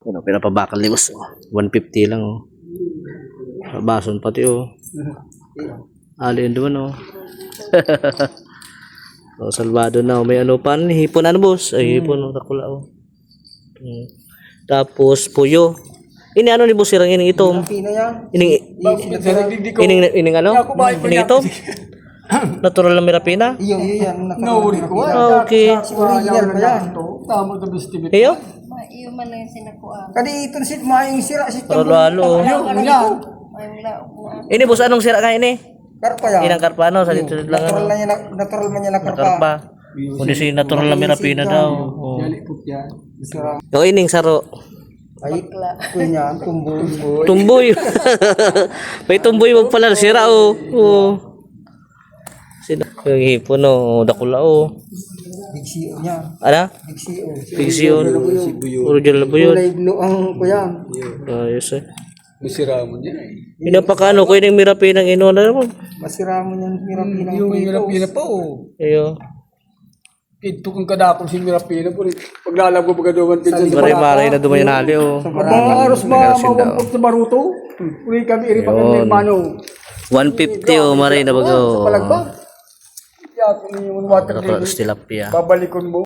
Ano, pinapabakal ni boss. 150 lang oh. Bason pati oh. Alin doon oh. Oh, salvado na oh. May ano pa, hipon ano boss? Ay, hipon oh, takula oh. Tapos puyo. Ini ano ni boss sirang ining itom? Ining ano? Ining itom? Natural na mirapina? Iyo yan. Okay. Iyo? Iyo man lang sinakuan. Kadi ito si maing sira si Lalo. Ini boss anong sira ka ini? Karpa yan. Inang karpa no sa dito lang ano. Natural man niya na karpa. Karpa. Kundi si natural na mirapina daw. Oh. Yung ining saro. Ay, kunya, tumboy. Tumboy. May tumboy wag pala sira oh. Oh. Sino? Yung hipon oh, dakula oh. Bigsiyo niya. Ano? Bigsiyo. Bigsiyo. Original na buyon. Kulay blue ang kuya. Ayos eh. Masira mo niya eh. Pinapakano ko yung mirapinang ino na naman. Masira mo niyang pirapina. Yung Mirapina pa oh. Iyo. Ito kung kadakong si Mirapina po rin. Paglalago pa gaduman din sa Maray-maray na dumayan nali oh. mga aros mawampok sa Baruto. Uli kami iripan ng Hermano. 150 oh, maray na bago. Palagbag. Kaya kung yung water Tilapia. babalikon mo.